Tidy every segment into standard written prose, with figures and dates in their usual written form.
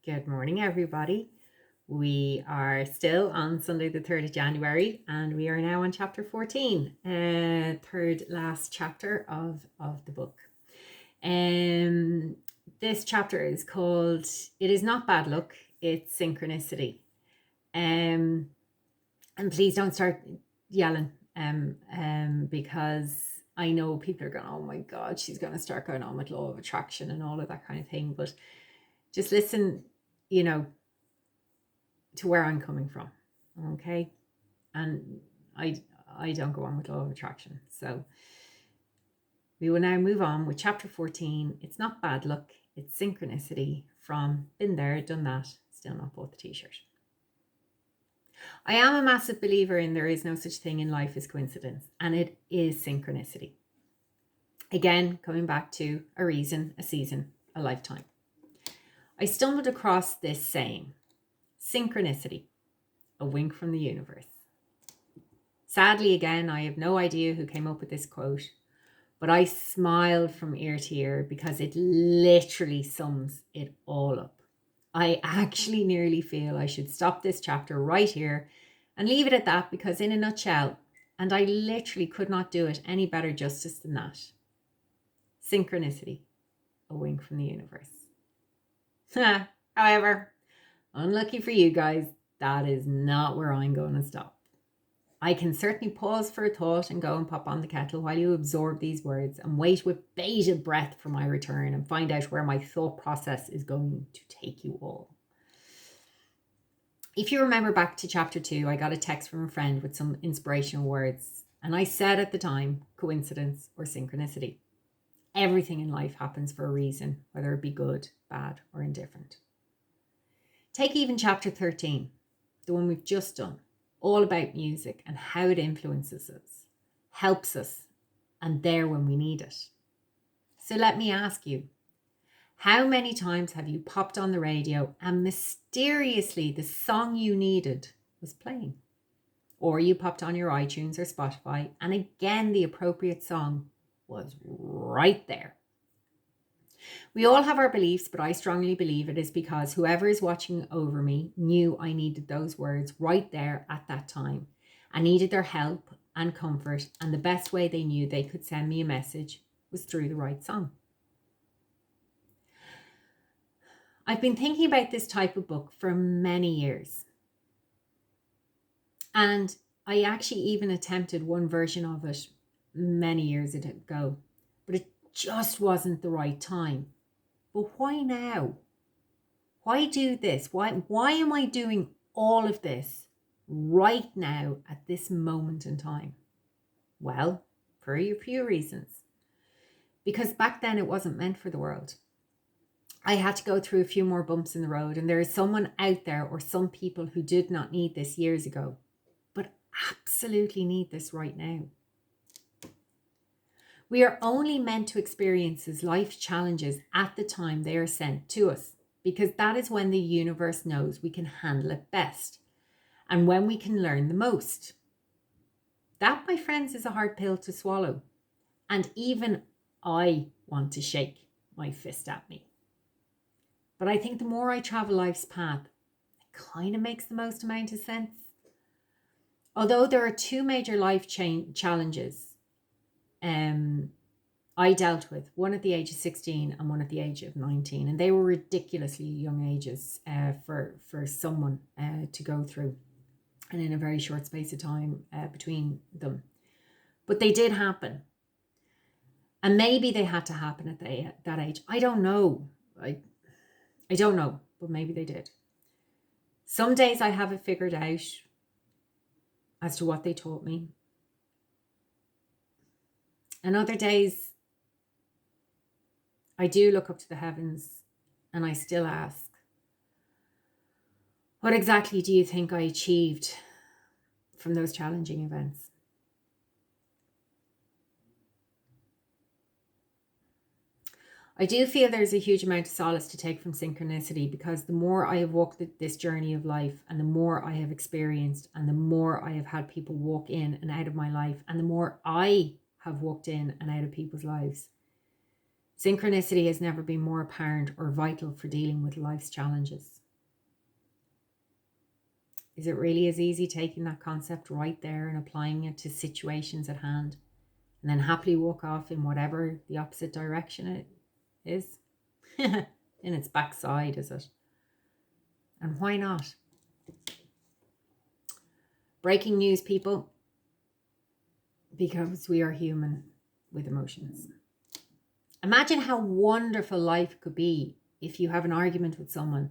Good morning, everybody. We are still on Sunday, the 3rd of January, and we are now on chapter 14, third last chapter of the book. This chapter is called It Is Not Bad Luck, It's Synchronicity. And please don't start yelling because I know people are going, oh my God, she's going to start going on with law of attraction and all of that kind of thing. But just listen, to where I'm coming from. Okay. And I don't go on with law of attraction. So we will now move on with chapter 14. It's not bad luck, it's synchronicity, from Been There, Done That, Still Not Bought the t-shirt. I am a massive believer in there is no such thing in life as coincidence, and it is synchronicity. Again, coming back to a reason, a season, a lifetime. I stumbled across this saying, synchronicity, a wink from the universe. Sadly, again, I have no idea who came up with this quote, but I smiled from ear to ear because it literally sums it all up. I actually nearly feel I should stop this chapter right here and leave it at that, because in a nutshell, and I literally could not do it any better justice than that, synchronicity, a wink from the universe. However, unlucky for you guys, that is not where I'm going to stop. I can certainly pause for a thought and go and pop on the kettle while you absorb these words and wait with bated breath for my return and find out where my thought process is going to take you all. If you remember back to chapter 2, I got a text from a friend with some inspirational words, and I said at the time, coincidence or synchronicity. Everything in life happens for a reason, whether it be good, bad, or indifferent. Take even chapter 13, the one we've just done. All about music and how it influences us, helps us, and there when we need it. So let me ask you, how many times have you popped on the radio and mysteriously the song you needed was playing? Or you popped on your iTunes or Spotify and again the appropriate song was right there. We all have our beliefs, but I strongly believe it is because whoever is watching over me knew I needed those words right there at that time. I needed their help and comfort, and the best way they knew they could send me a message was through the right song. I've been thinking about this type of book for many years. And I actually even attempted one version of it many years ago, but it just wasn't the right time. But why now? Why do this? Why am I doing all of this right now at this moment in time? Well, for a few reasons. Because back then it wasn't meant for the world. I had to go through a few more bumps in the road, and there is someone out there or some people who did not need this years ago, but absolutely need this right now. We are only meant to experience life challenges at the time they are sent to us, because that is when the universe knows we can handle it best and when we can learn the most. That, my friends, is a hard pill to swallow. And even I want to shake my fist at me. But I think the more I travel life's path, it kind of makes the most amount of sense. Although there are two major life challenges I dealt with, one at the age of 16 and one at the age of 19, and they were ridiculously young ages for someone to go through, and in a very short space of time between them. But they did happen, and maybe they had to happen at that age. I don't know. I don't know, but maybe they did. Some days I have it figured out as to what they taught me, and other days I do look up to the heavens and I still ask, what exactly do you think I achieved from those challenging events? I do feel there's a huge amount of solace to take from synchronicity, because the more I have walked this journey of life and the more I have experienced and the more I have had people walk in and out of my life and the more I have walked in and out of people's lives, Synchronicity has never been more apparent or vital for dealing with life's challenges. Is it really as easy taking that concept right there and applying it to situations at hand and then happily walk off in whatever the opposite direction it is? In its backside, is it? And why not? Breaking news, people, because we are human with emotions. Imagine how wonderful life could be if you have an argument with someone,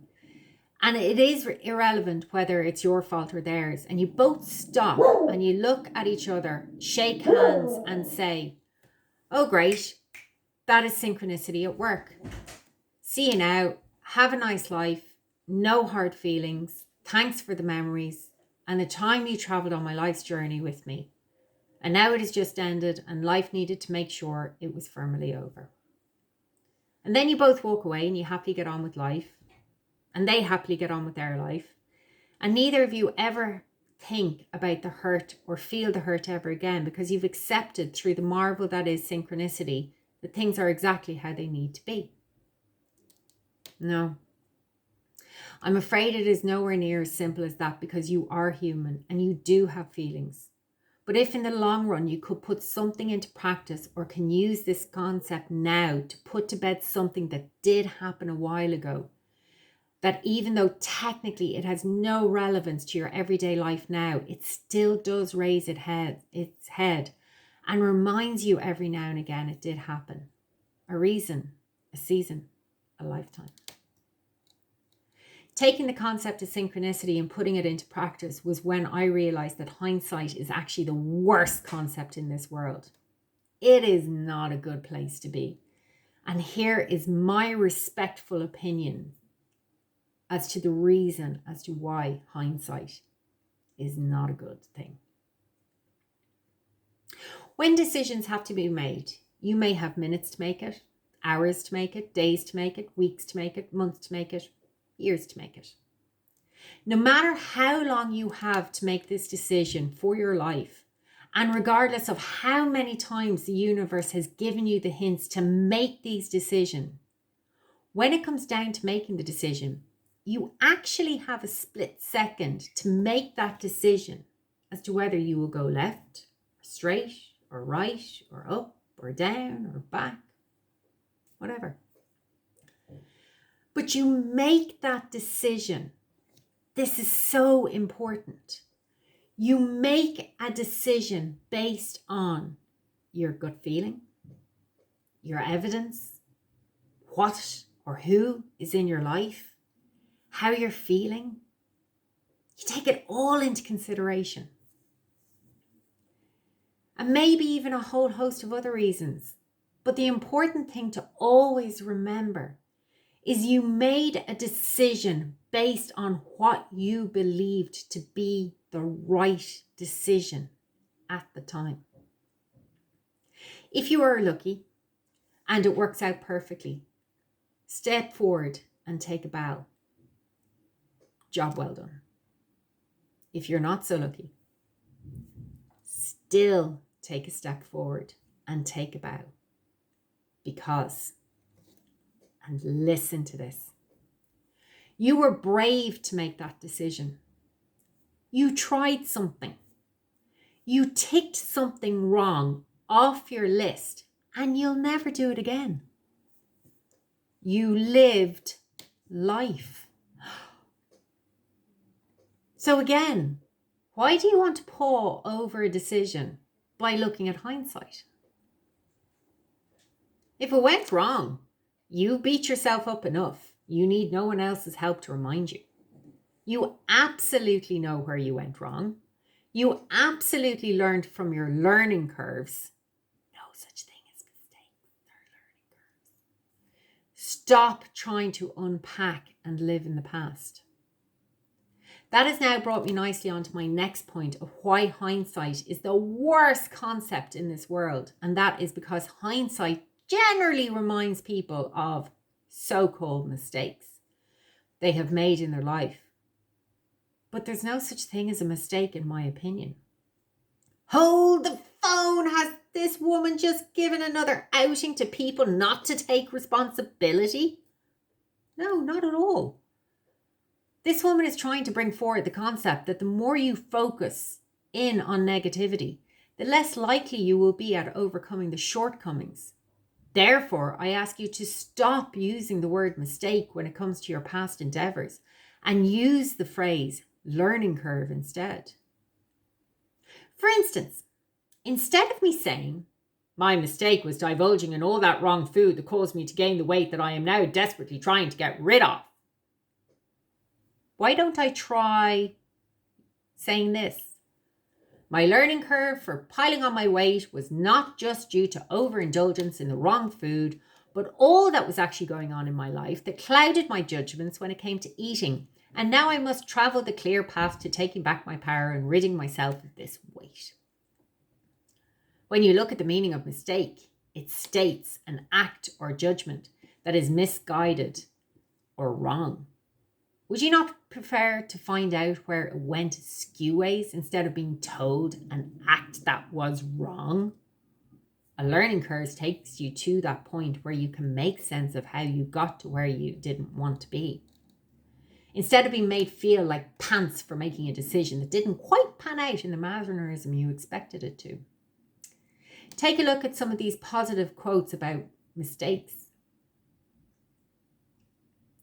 and it is irrelevant whether it's your fault or theirs, and you both stop and you look at each other, shake hands and say, oh great, that is synchronicity at work. See you now, have a nice life, no hard feelings, thanks for the memories and the time you travelled on my life's journey with me. And now it has just ended and life needed to make sure it was firmly over. And then you both walk away and you happily get on with life, and they happily get on with their life. And neither of you ever think about the hurt or feel the hurt ever again, because you've accepted through the marvel that is synchronicity that things are exactly how they need to be. No. I'm afraid it is nowhere near as simple as that, because you are human and you do have feelings. But if in the long run you could put something into practice, or can use this concept now to put to bed something that did happen a while ago, that even though technically it has no relevance to your everyday life now, it still does raise its head and reminds you every now and again it did happen. A reason, a season, a lifetime. Taking the concept of synchronicity and putting it into practice was when I realized that hindsight is actually the worst concept in this world. It is not a good place to be. And here is my respectful opinion as to the reason as to why hindsight is not a good thing. When decisions have to be made, you may have minutes to make it, hours to make it, days to make it, weeks to make it, months to make it, years to make it. No matter how long you have to make this decision for your life, and regardless of how many times the universe has given you the hints to make these decisions, when it comes down to making the decision, you actually have a split second to make that decision as to whether you will go left, or straight, or right, or up, or down, or back, whatever. But you make that decision. This is so important. You make a decision based on your gut feeling, your evidence, what or who is in your life, how you're feeling. You take it all into consideration. And maybe even a whole host of other reasons. But the important thing to always remember is you made a decision based on what you believed to be the right decision at the time. If you are lucky and it works out perfectly, step forward and take a bow. Job well done. If you're not so lucky, still take a step forward and take a bow. Because, and listen to this, you were brave to make that decision. You tried something. You ticked something wrong off your list, and you'll never do it again. You lived life. So again, why do you want to paw over a decision by looking at hindsight? If it went wrong, you beat yourself up enough. You need no one else's help to remind you. You absolutely know where you went wrong. You absolutely learned from your learning curves. No such thing as mistakes. They're learning curves. Stop trying to unpack and live in the past. That has now brought me nicely onto my next point of why hindsight is the worst concept in this world. And that is because hindsight generally reminds people of so-called mistakes they have made in their life. But there's no such thing as a mistake, in my opinion. Hold the phone has this woman just given another outing to people not to take responsibility? No, not at all. This woman is trying to bring forward the concept that the more you focus in on negativity, the less likely you will be at overcoming the shortcomings. Therefore, I ask you to stop using the word mistake when it comes to your past endeavors and use the phrase learning curve instead. For instance, instead of me saying, my mistake was divulging in all that wrong food that caused me to gain the weight that I am now desperately trying to get rid of, why don't I try saying this? My learning curve for piling on my weight was not just due to overindulgence in the wrong food, but all that was actually going on in my life that clouded my judgments when it came to eating. And now I must travel the clear path to taking back my power and ridding myself of this weight. When you look at the meaning of mistake, it states an act or judgment that is misguided or wrong. Would you not prefer to find out where it went skew-ways instead of being told an act that was wrong? A learning curve takes you to that point where you can make sense of how you got to where you didn't want to be. Instead of being made feel like pants for making a decision that didn't quite pan out in the mannerism you expected it to. Take a look at some of these positive quotes about mistakes.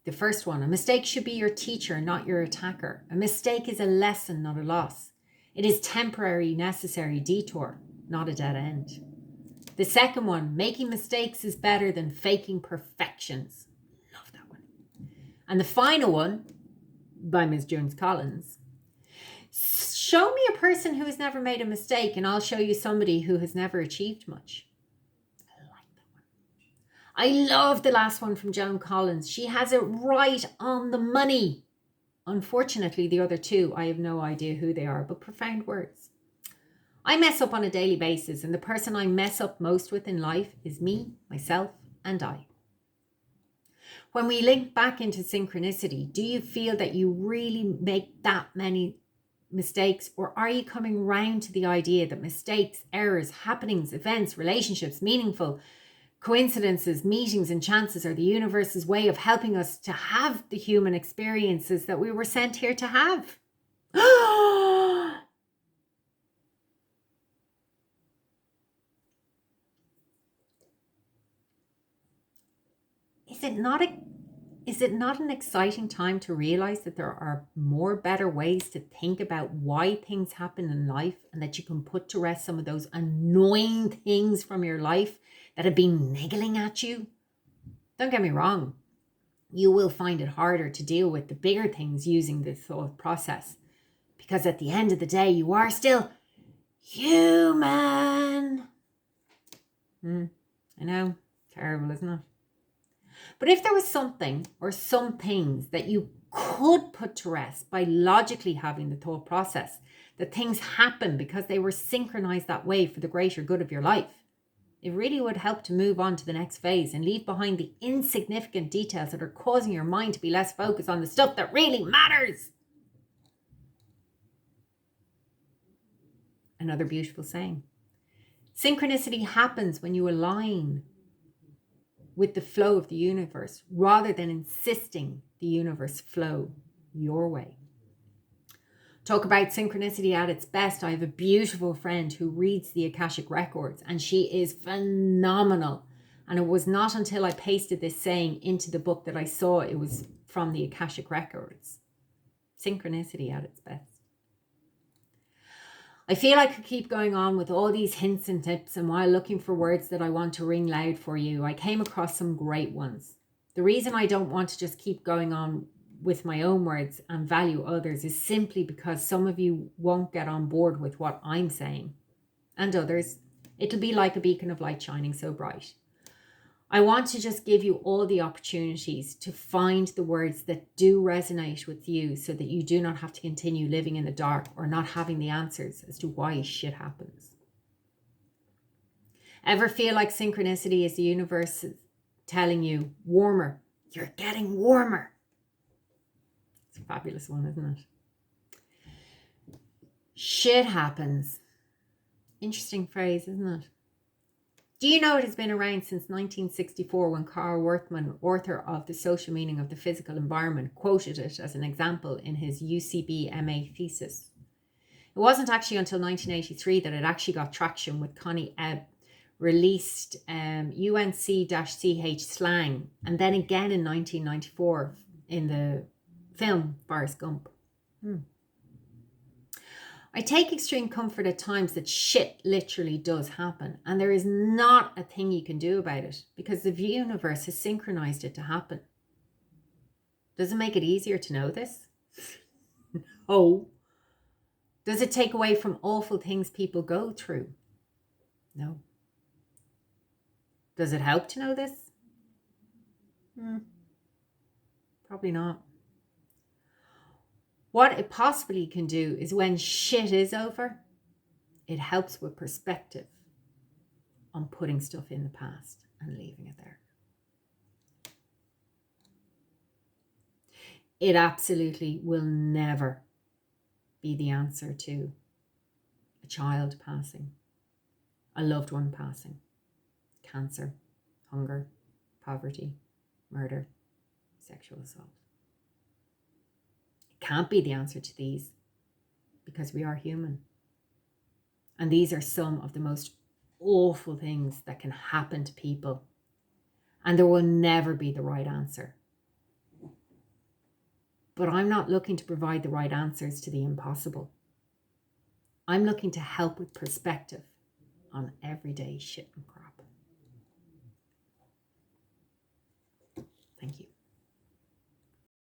The first one, a mistake should be your teacher, not your attacker. A mistake is a lesson, not a loss. It is temporary, necessary detour, not a dead end. The second one, making mistakes is better than faking perfections. Love that one. And the final one, by Ms. Jones Collins, show me a person who has never made a mistake and I'll show you somebody who has never achieved much. I love the last one from Joan Collins. She has it right on the money. Unfortunately, the other two, I have no idea who they are, but profound words. I mess up on a daily basis, and the person I mess up most with in life is me, myself, and I. When we link back into synchronicity, do you feel that you really make that many mistakes, or are you coming round to the idea that mistakes, errors, happenings, events, relationships, meaningful coincidences, meetings, and chances are the universe's way of helping us to have the human experiences that we were sent here to have? Is it not an exciting time to realize that there are more better ways to think about why things happen in life, and that you can put to rest some of those annoying things from your life that have been niggling at you? Don't get me wrong. You will find it harder to deal with the bigger things using this thought process, because at the end of the day, you are still human. I know, terrible, isn't it? But if there was something or some things that you could put to rest by logically having the thought process that things happen because they were synchronized that way for the greater good of your life, it really would help to move on to the next phase and leave behind the insignificant details that are causing your mind to be less focused on the stuff that really matters. Another beautiful saying. Synchronicity happens when you align with the flow of the universe rather than insisting the universe flow your way. Talk about synchronicity at its best. I have a beautiful friend who reads the Akashic Records, and she is phenomenal. And it was not until I pasted this saying into the book that I saw it was from the Akashic Records. Synchronicity at its best. I feel I could keep going on with all these hints and tips, and while looking for words that I want to ring loud for you, I came across some great ones. The reason I don't want to just keep going on with my own words and value others is simply because some of you won't get on board with what I'm saying, and others, it'll be like a beacon of light shining so bright. I want to just give you all the opportunities to find the words that do resonate with you so that you do not have to continue living in the dark or not having the answers as to why shit happens. Ever feel like synchronicity is the universe telling you, warmer, you're getting warmer? It's a fabulous one, isn't it? Shit happens. Interesting phrase, isn't it? Do you know it has been around since 1964 when Carl Worthman, author of The Social Meaning of the Physical Environment, quoted it as an example in his UCB MA thesis? It wasn't actually until 1983 that it actually got traction with Connie Ebb, released UNC-CH slang, and then again in 1994 in the film Forrest Gump. I take extreme comfort at times that shit literally does happen, and there is not a thing you can do about it because the universe has synchronized it to happen. Does it make it easier to know this? No. Does it take away from awful things people go through? No. Does it help to know this? Probably not. What it possibly can do is when shit is over, it helps with perspective on putting stuff in the past and leaving it there. It absolutely will never be the answer to a child passing, a loved one passing, cancer, hunger, poverty, murder, sexual assault. It can't be the answer to these because we are human. And these are some of the most awful things that can happen to people. And there will never be the right answer. But I'm not looking to provide the right answers to the impossible. I'm looking to help with perspective on everyday shit and crap. Thank you.